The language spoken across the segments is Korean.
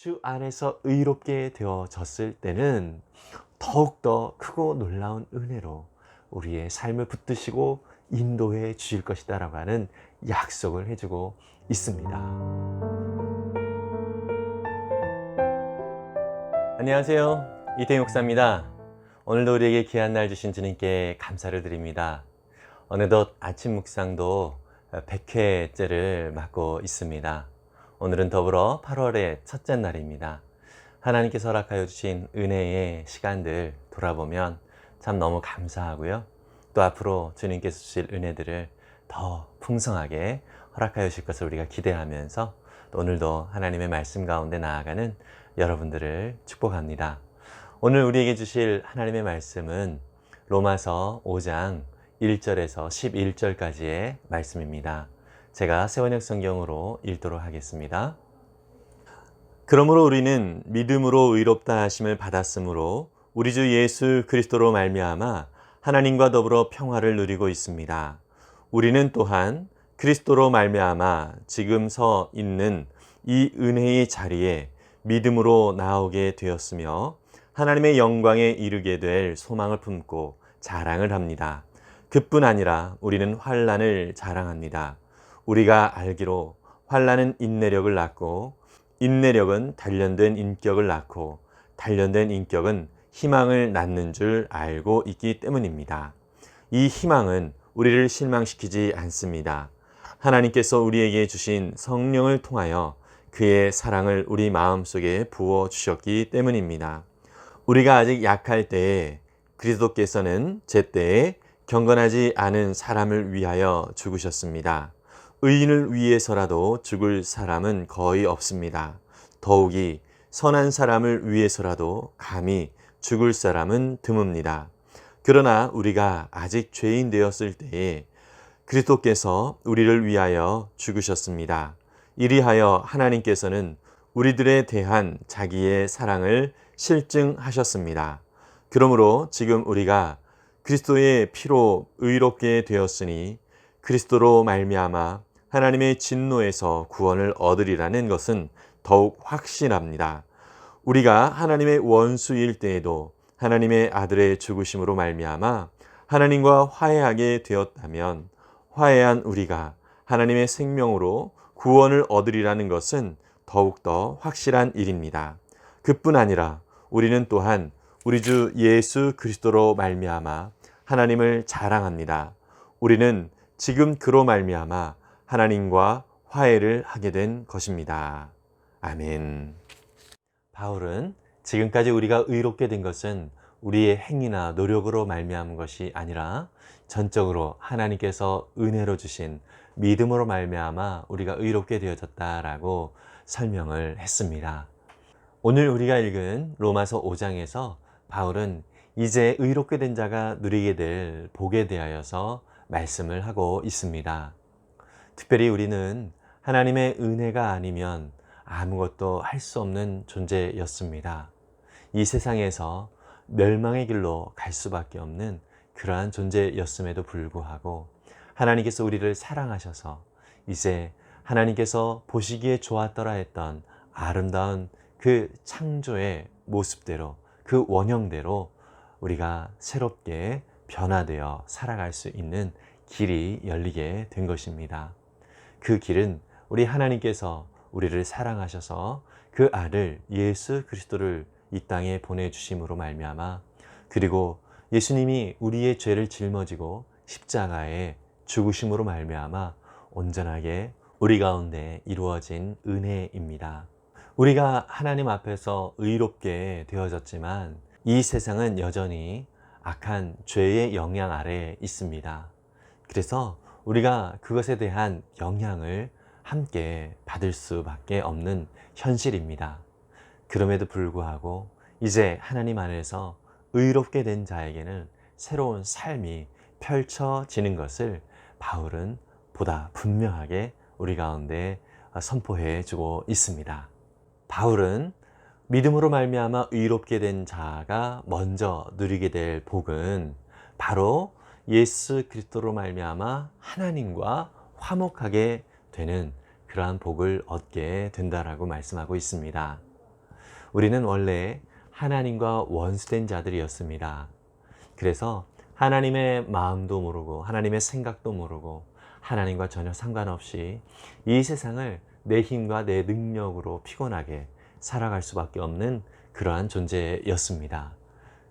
주 안에서 의롭게 되어졌을 때는 더욱더 크고 놀라운 은혜로 우리의 삶을 붙드시고 인도해 주실 것이다 라고 하는 약속을 해주고 있습니다. 안녕하세요. 이태용 목사입니다. 오늘도 우리에게 귀한 날 주신 주님께 감사를 드립니다. 어느덧 아침 묵상도 100회째를 맞고 있습니다. 오늘은 더불어 8월의 첫째 날입니다. 하나님께서 허락하여 주신 은혜의 시간들 돌아보면 참 너무 감사하고요. 또 앞으로 주님께서 주실 은혜들을 더 풍성하게 허락하여 주실 것을 우리가 기대하면서 또 오늘도 하나님의 말씀 가운데 나아가는 여러분들을 축복합니다. 오늘 우리에게 주실 하나님의 말씀은 로마서 5장 1절에서 11절까지의 말씀입니다. 제가 새번역 성경으로 읽도록 하겠습니다. 그러므로 우리는 믿음으로 의롭다 하심을 받았으므로 우리 주 예수 그리스도로 말미암아 하나님과 더불어 평화를 누리고 있습니다. 우리는 또한 그리스도로 말미암아 지금 서 있는 이 은혜의 자리에 믿음으로 나오게 되었으며 하나님의 영광에 이르게 될 소망을 품고 자랑을 합니다. 그뿐 아니라 우리는 환난을 자랑합니다. 우리가 알기로 환난은 인내력을 낳고 인내력은 단련된 인격을 낳고 단련된 인격은 희망을 낳는 줄 알고 있기 때문입니다. 이 희망은 우리를 실망시키지 않습니다. 하나님께서 우리에게 주신 성령을 통하여 그의 사랑을 우리 마음속에 부어주셨기 때문입니다. 우리가 아직 약할 때에 그리스도께서는 제때에 경건하지 않은 사람을 위하여 죽으셨습니다. 의인을 위해서라도 죽을 사람은 거의 없습니다. 더욱이 선한 사람을 위해서라도 감히 죽을 사람은 드뭅니다. 그러나 우리가 아직 죄인 되었을 때에 그리스도께서 우리를 위하여 죽으셨습니다. 이리하여 하나님께서는 우리들에 대한 자기의 사랑을 실증하셨습니다. 그러므로 지금 우리가 그리스도의 피로 의롭게 되었으니 그리스도로 말미암아 하나님의 진노에서 구원을 얻으리라는 것은 더욱 확실합니다. 우리가 하나님의 원수일 때에도 하나님의 아들의 죽으심으로 말미암아 하나님과 화해하게 되었다면 화해한 우리가 하나님의 생명으로 구원을 얻으리라는 것은 더욱더 확실한 일입니다. 그뿐 아니라 우리는 또한 우리 주 예수 그리스도로 말미암아 하나님을 자랑합니다. 우리는 지금 그로 말미암아 하나님과 화해를 하게 된 것입니다. 아멘. 바울은 지금까지 우리가 의롭게 된 것은 우리의 행위나 노력으로 말미암은 것이 아니라 전적으로 하나님께서 은혜로 주신 믿음으로 말미암아 우리가 의롭게 되어졌다라고 설명을 했습니다. 오늘 우리가 읽은 로마서 5장에서 바울은 이제 의롭게 된 자가 누리게 될 복에 대하여서 말씀을 하고 있습니다. 특별히 우리는 하나님의 은혜가 아니면 아무것도 할 수 없는 존재였습니다. 이 세상에서 멸망의 길로 갈 수밖에 없는 그러한 존재였음에도 불구하고 하나님께서 우리를 사랑하셔서 이제 하나님께서 보시기에 좋았더라 했던 아름다운 그 창조의 모습대로 그 원형대로 우리가 새롭게 변화되어 살아갈 수 있는 길이 열리게 된 것입니다. 그 길은 우리 하나님께서 우리를 사랑하셔서 그 아들 예수 그리스도를 이 땅에 보내주심으로 말미암아 그리고 예수님이 우리의 죄를 짊어지고 십자가에 죽으심으로 말미암아 온전하게 우리 가운데 이루어진 은혜입니다. 우리가 하나님 앞에서 의롭게 되어졌지만 이 세상은 여전히 악한 죄의 영향 아래에 있습니다. 그래서 우리가 그것에 대한 영향을 함께 받을 수밖에 없는 현실입니다. 그럼에도 불구하고 이제 하나님 안에서 의롭게 된 자에게는 새로운 삶이 펼쳐지는 것을 바울은 보다 분명하게 우리 가운데 선포해 주고 있습니다. 바울은 믿음으로 말미암아 의롭게 된 자가 먼저 누리게 될 복은 바로 예수 그리스도로 말미암아 하나님과 화목하게 되는 그러한 복을 얻게 된다라고 말씀하고 있습니다. 우리는 원래 하나님과 원수된 자들이었습니다. 그래서 하나님의 마음도 모르고 하나님의 생각도 모르고 하나님과 전혀 상관없이 이 세상을 내 힘과 내 능력으로 피곤하게 살아갈 수밖에 없는 그러한 존재였습니다.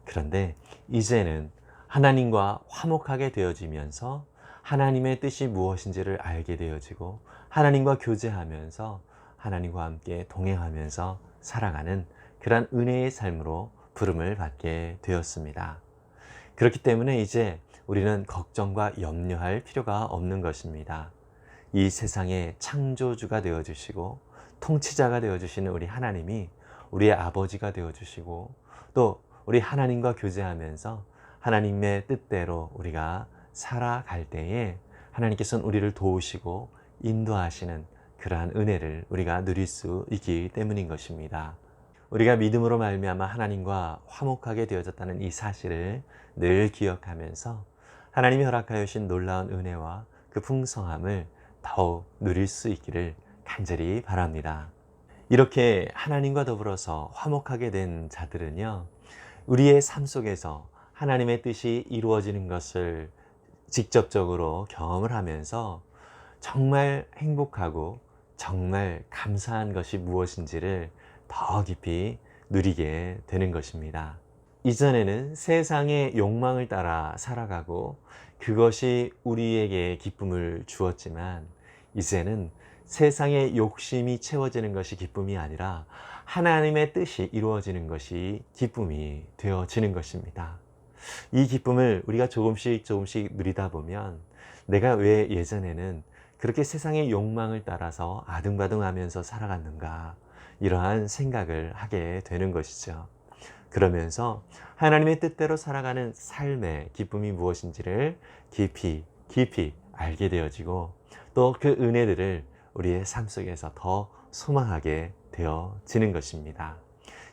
그런데 이제는 하나님과 화목하게 되어지면서 하나님의 뜻이 무엇인지를 알게 되어지고 하나님과 교제하면서 하나님과 함께 동행하면서 살아가는 그러한 은혜의 삶으로 부름을 받게 되었습니다. 그렇기 때문에 이제 우리는 걱정과 염려할 필요가 없는 것입니다. 이 세상의 창조주가 되어주시고 통치자가 되어주시는 우리 하나님이 우리의 아버지가 되어주시고 또 우리 하나님과 교제하면서 하나님의 뜻대로 우리가 살아갈 때에 하나님께서는 우리를 도우시고 인도하시는 그러한 은혜를 우리가 누릴 수 있기 때문인 것입니다. 우리가 믿음으로 말미암아 하나님과 화목하게 되어졌다는 이 사실을 늘 기억하면서 하나님이 허락하여 주신 놀라운 은혜와 그 풍성함을 더욱 누릴 수 있기를 간절히 바랍니다. 이렇게 하나님과 더불어서 화목하게 된 자들은요, 우리의 삶 속에서 하나님의 뜻이 이루어지는 것을 직접적으로 경험을 하면서 정말 행복하고 정말 감사한 것이 무엇인지를 더 깊이 누리게 되는 것입니다. 이전에는 세상의 욕망을 따라 살아가고 그것이 우리에게 기쁨을 주었지만 이제는 세상의 욕심이 채워지는 것이 기쁨이 아니라 하나님의 뜻이 이루어지는 것이 기쁨이 되어지는 것입니다. 이 기쁨을 우리가 조금씩 누리다 보면 내가 왜 예전에는 그렇게 세상의 욕망을 따라서 아등바등하면서 살아갔는가, 이러한 생각을 하게 되는 것이죠. 그러면서 하나님의 뜻대로 살아가는 삶의 기쁨이 무엇인지를 깊이 알게 되어지고 또 그 은혜들을 우리의 삶 속에서 더 소망하게 되어지는 것입니다.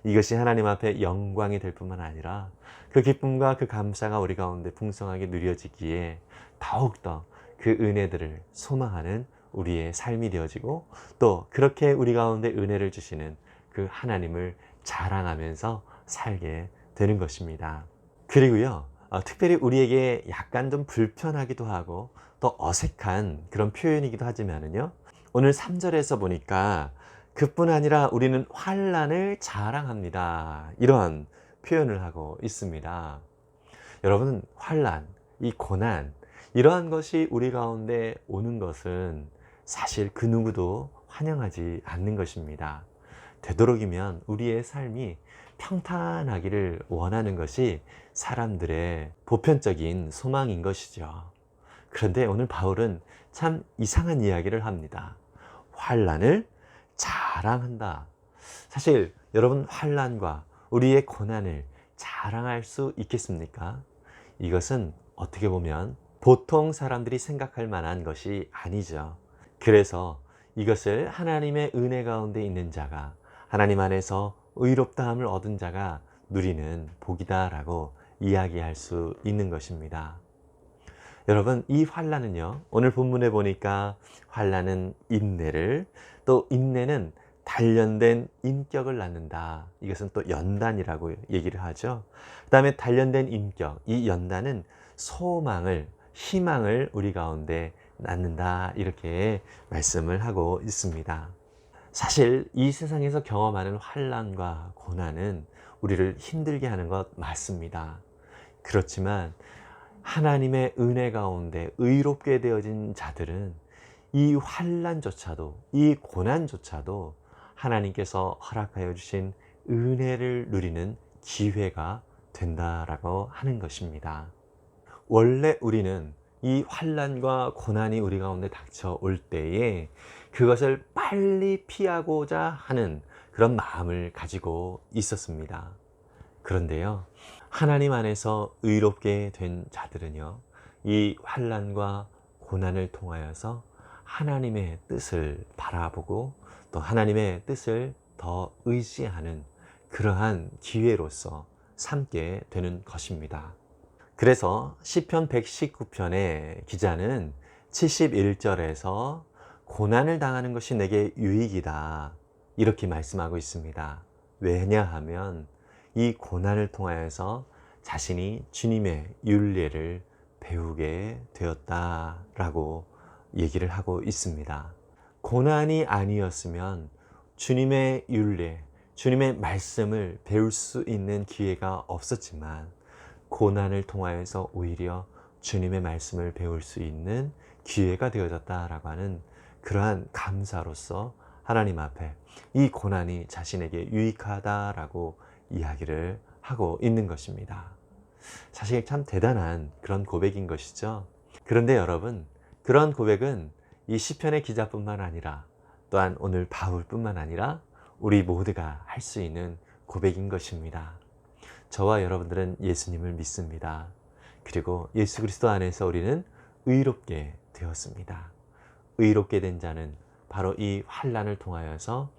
이것이 하나님 앞에 영광이 될 뿐만 아니라 그 기쁨과 그 감사가 우리 가운데 풍성하게 누려지기에 더욱더 그 은혜들을 소망하는 우리의 삶이 되어지고 또 그렇게 우리 가운데 은혜를 주시는 그 하나님을 자랑하면서 살게 되는 것입니다. 그리고요, 특별히 우리에게 약간 좀 불편하기도 하고 또 어색한 그런 표현이기도 하지만은요, 오늘 3절에서 보니까 그뿐 아니라 우리는 환난을 자랑합니다, 이런 표현을 하고 있습니다. 여러분, 환난, 이 고난, 이러한 것이 우리 가운데 오는 것은 사실 그 누구도 환영하지 않는 것입니다. 되도록이면 우리의 삶이 평탄하기를 원하는 것이 사람들의 보편적인 소망인 것이죠. 그런데 오늘 바울은 참 이상한 이야기를 합니다. 환난을 자랑한다. 사실 여러분, 환난과 우리의 고난을 자랑할 수 있겠습니까? 이것은 어떻게 보면 보통 사람들이 생각할 만한 것이 아니죠. 그래서 이것을 하나님의 은혜 가운데 있는 자가, 하나님 안에서 의롭다함을 얻은 자가 누리는 복이다라고 이야기할 수 있는 것입니다. 여러분, 이 환난은요, 오늘 본문에 보니까 환난은 인내를, 또 인내는 단련된 인격을 낳는다. 이것은 또 연단이라고 얘기를 하죠. 그 다음에 단련된 인격, 이 연단은 소망을, 희망을 우리 가운데 낳는다, 이렇게 말씀을 하고 있습니다. 사실 이 세상에서 경험하는 환난과 고난은 우리를 힘들게 하는 것 맞습니다. 그렇지만 하나님의 은혜 가운데 의롭게 되어진 자들은 이 환난조차도, 이 고난조차도 하나님께서 허락하여 주신 은혜를 누리는 기회가 된다라고 하는 것입니다. 원래 우리는 이 환난과 고난이 우리 가운데 닥쳐올 때에 그것을 빨리 피하고자 하는 그런 마음을 가지고 있었습니다. 그런데요, 하나님 안에서 의롭게 된 자들은요, 이 환난과 고난을 통하여서 하나님의 뜻을 바라보고 또 하나님의 뜻을 더 의지하는 그러한 기회로서 삼게 되는 것입니다. 그래서 시편 119편의 기자는 71절에서 고난을 당하는 것이 내게 유익이다, 이렇게 말씀하고 있습니다. 왜냐하면 이 고난을 통하여서 자신이 주님의 율례를 배우게 되었다라고 얘기를 하고 있습니다. 고난이 아니었으면 주님의 율례, 주님의 말씀을 배울 수 있는 기회가 없었지만 고난을 통하여서 오히려 주님의 말씀을 배울 수 있는 기회가 되어졌다라고 하는 그러한 감사로서 하나님 앞에 이 고난이 자신에게 유익하다라고 이야기를 하고 있는 것입니다. 사실 참 대단한 그런 고백인 것이죠. 그런데 여러분, 그런 고백은 이 시편의 기자뿐만 아니라 또한 오늘 바울뿐만 아니라 우리 모두가 할 수 있는 고백인 것입니다. 저와 여러분들은 예수님을 믿습니다. 그리고 예수 그리스도 안에서 우리는 의롭게 되었습니다. 의롭게 된 자는 바로 이 환난을 통하여서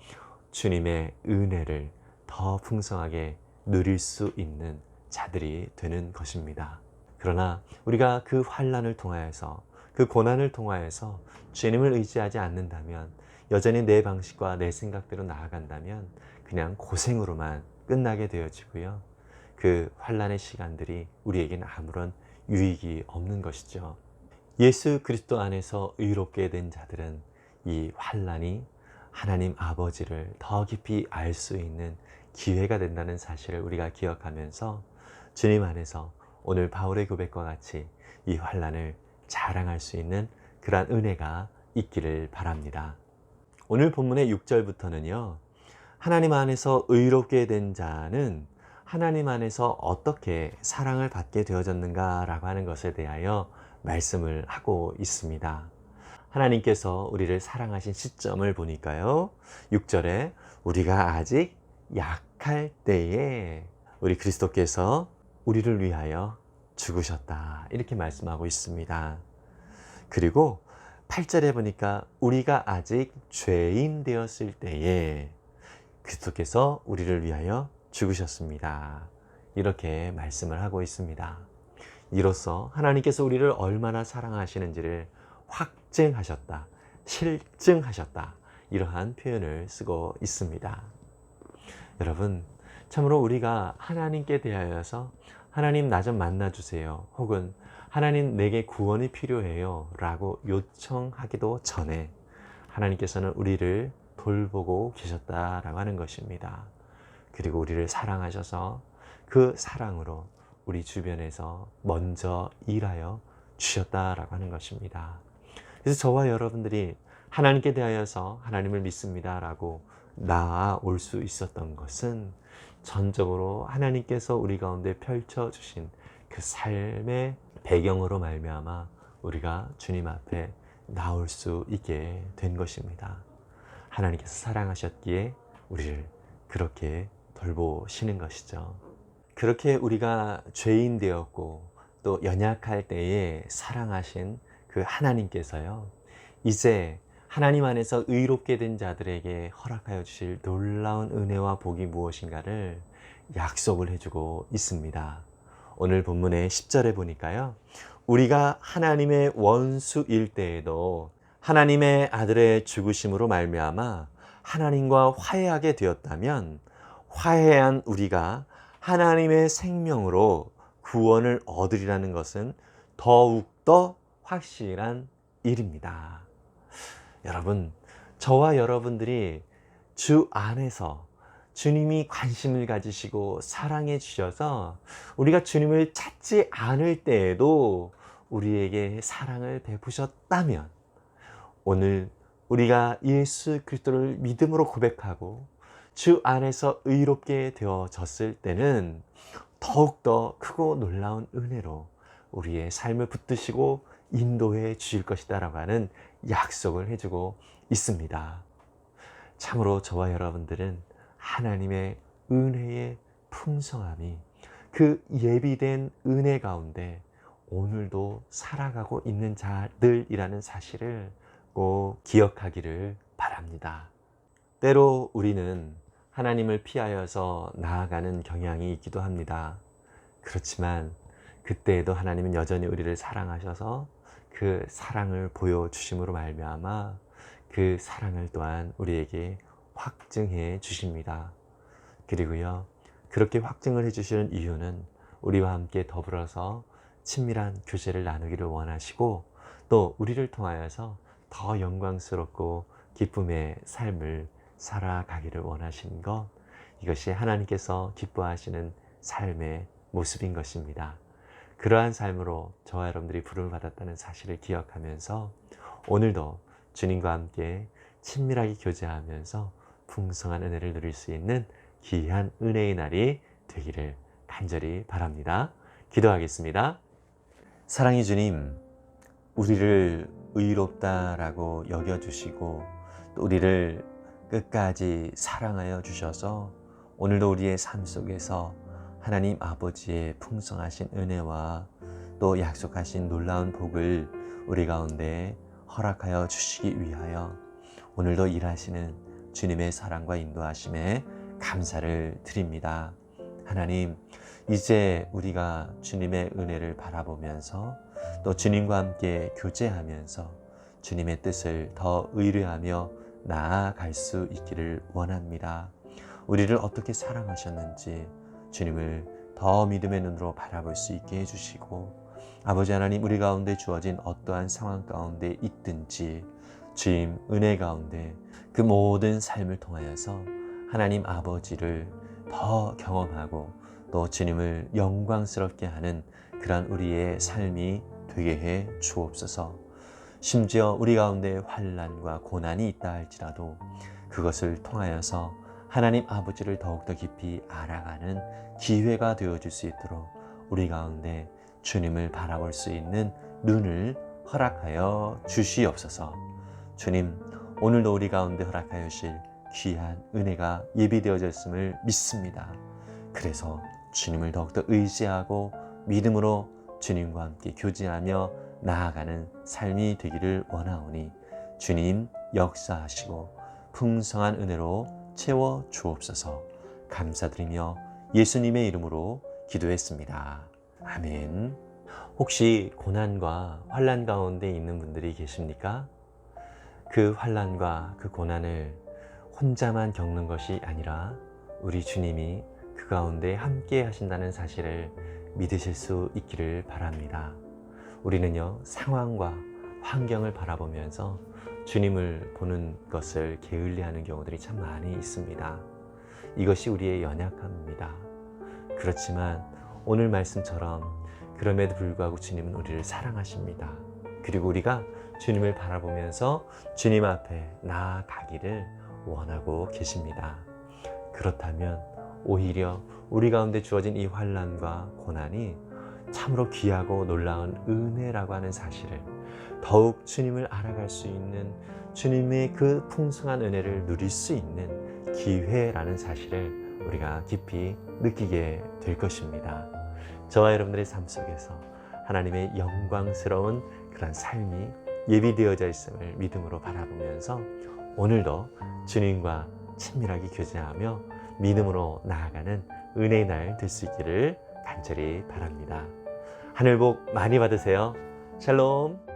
주님의 은혜를 더 풍성하게 누릴 수 있는 자들이 되는 것입니다. 그러나 우리가 그 환난을 통하여서 그 고난을 통하여서 주님을 의지하지 않는다면 여전히 내 방식과 내 생각대로 나아간다면 그냥 고생으로만 끝나게 되어지고요. 그 환난의 시간들이 우리에게는 아무런 유익이 없는 것이죠. 예수 그리스도 안에서 의롭게 된 자들은 이 환난이 하나님 아버지를 더 깊이 알 수 있는 기회가 된다는 사실을 우리가 기억하면서 주님 안에서 오늘 바울의 고백과 같이 이 환난을 자랑할 수 있는 그러한 은혜가 있기를 바랍니다. 오늘 본문의 6절부터는요. 하나님 안에서 의롭게 된 자는 하나님 안에서 어떻게 사랑을 받게 되어졌는가 라고 하는 것에 대하여 말씀을 하고 있습니다. 하나님께서 우리를 사랑하신 시점을 보니까요. 6절에 우리가 아직 약할 때에 우리 그리스도께서 우리를 위하여 죽으셨다. 이렇게 말씀하고 있습니다. 그리고 8절에 보니까 우리가 아직 죄인 되었을 때에 그리스도께서 우리를 위하여 죽으셨습니다. 이렇게 말씀을 하고 있습니다. 이로써 하나님께서 우리를 얼마나 사랑하시는지를 확증하셨다, 실증하셨다, 이러한 표현을 쓰고 있습니다. 여러분, 참으로 우리가 하나님께 대하여서 하나님 나 좀 만나주세요, 혹은 하나님 내게 구원이 필요해요 라고 요청하기도 전에 하나님께서는 우리를 돌보고 계셨다라고 하는 것입니다. 그리고 우리를 사랑하셔서 그 사랑으로 우리 주변에서 먼저 일하여 주셨다라고 하는 것입니다. 그래서 저와 여러분들이 하나님께 대하여서 하나님을 믿습니다라고 나아올 수 있었던 것은 전적으로 하나님께서 우리 가운데 펼쳐주신 그 삶의 배경으로 말미암아 우리가 주님 앞에 나올 수 있게 된 것입니다. 하나님께서 사랑하셨기에 우리를 그렇게 돌보시는 것이죠. 그렇게 우리가 죄인 되었고 또 연약할 때에 사랑하신 그 하나님께서요, 이제 하나님 안에서 의롭게 된 자들에게 허락하여 주실 놀라운 은혜와 복이 무엇인가를 약속을 해주고 있습니다. 오늘 본문의 10절에 보니까요, 우리가 하나님의 원수일 때에도 하나님의 아들의 죽으심으로 말미암아 하나님과 화해하게 되었다면 화해한 우리가 하나님의 생명으로 구원을 얻으리라는 것은 더욱더 확실한 일입니다. 여러분, 저와 여러분들이 주 안에서 주님이 관심을 가지시고 사랑해 주셔서 우리가 주님을 찾지 않을 때에도 우리에게 사랑을 베푸셨다면, 오늘 우리가 예수 그리스도를 믿음으로 고백하고 주 안에서 의롭게 되어졌을 때는 더욱더 크고 놀라운 은혜로 우리의 삶을 붙드시고 인도해 주실 것이다 라고 하는 약속을 해주고 있습니다. 참으로 저와 여러분들은 하나님의 은혜의 풍성함이 그 예비된 은혜 가운데 오늘도 살아가고 있는 자들이라는 사실을 꼭 기억하기를 바랍니다. 때로 우리는 하나님을 피하여서 나아가는 경향이 있기도 합니다. 그렇지만 그때에도 하나님은 여전히 우리를 사랑하셔서 그 사랑을 보여주심으로 말미암아 그 사랑을 또한 우리에게 확증해 주십니다. 그리고요, 그렇게 확증을 해주시는 이유는 우리와 함께 더불어서 친밀한 교제를 나누기를 원하시고, 또 우리를 통하여서 더 영광스럽고 기쁨의 삶을 살아가기를 원하시는 것, 이것이 하나님께서 기뻐하시는 삶의 모습인 것입니다. 그러한 삶으로 저와 여러분들이 부름을 받았다는 사실을 기억하면서 오늘도 주님과 함께 친밀하게 교제하면서 풍성한 은혜를 누릴 수 있는 귀한 은혜의 날이 되기를 간절히 바랍니다. 기도하겠습니다. 사랑의 주님, 우리를 의롭다라고 여겨주시고 또 우리를 끝까지 사랑하여 주셔서 오늘도 우리의 삶 속에서 하나님 아버지의 풍성하신 은혜와 또 약속하신 놀라운 복을 우리 가운데 허락하여 주시기 위하여 오늘도 일하시는 주님의 사랑과 인도하심에 감사를 드립니다. 하나님, 이제 우리가 주님의 은혜를 바라보면서 또 주님과 함께 교제하면서 주님의 뜻을 더 의뢰하며 나아갈 수 있기를 원합니다. 우리를 어떻게 사랑하셨는지 주님을 더 믿음의 눈으로 바라볼 수 있게 해주시고, 아버지 하나님, 우리 가운데 주어진 어떠한 상황 가운데 있든지 주님 은혜 가운데 그 모든 삶을 통하여서 하나님 아버지를 더 경험하고 또 주님을 영광스럽게 하는 그러한 우리의 삶이 되게 해 주옵소서. 심지어 우리 가운데 환난과 고난이 있다 할지라도 그것을 통하여서 하나님 아버지를 더욱더 깊이 알아가는 기회가 되어줄 수 있도록 우리 가운데 주님을 바라볼 수 있는 눈을 허락하여 주시옵소서. 주님, 오늘도 우리 가운데 허락하여 주실 귀한 은혜가 예비되어졌음을 믿습니다. 그래서 주님을 더욱더 의지하고 믿음으로 주님과 함께 교제하며 나아가는 삶이 되기를 원하오니 주님 역사하시고 풍성한 은혜로 채워 주옵소서. 감사드리며 예수님의 이름으로 기도했습니다. 아멘. 혹시 고난과 환난 가운데 있는 분들이 계십니까? 그 환난과 그 고난을 혼자만 겪는 것이 아니라 우리 주님이 그 가운데 함께 하신다는 사실을 믿으실 수 있기를 바랍니다. 우리는요, 상황과 환경을 바라보면서 주님을 보는 것을 게을리하는 경우들이 참 많이 있습니다. 이것이 우리의 연약함입니다. 그렇지만 오늘 말씀처럼 그럼에도 불구하고 주님은 우리를 사랑하십니다. 그리고 우리가 주님을 바라보면서 주님 앞에 나아가기를 원하고 계십니다. 그렇다면 오히려 우리 가운데 주어진 이 환난과 고난이 참으로 귀하고 놀라운 은혜라고 하는 사실을, 더욱 주님을 알아갈 수 있는 주님의 그 풍성한 은혜를 누릴 수 있는 기회라는 사실을 우리가 깊이 느끼게 될 것입니다. 저와 여러분들의 삶 속에서 하나님의 영광스러운 그런 삶이 예비되어져 있음을 믿음으로 바라보면서 오늘도 주님과 친밀하게 교제하며 믿음으로 나아가는 은혜의 날 될 수 있기를 간절히 바랍니다. 하늘 복 많이 받으세요. 샬롬.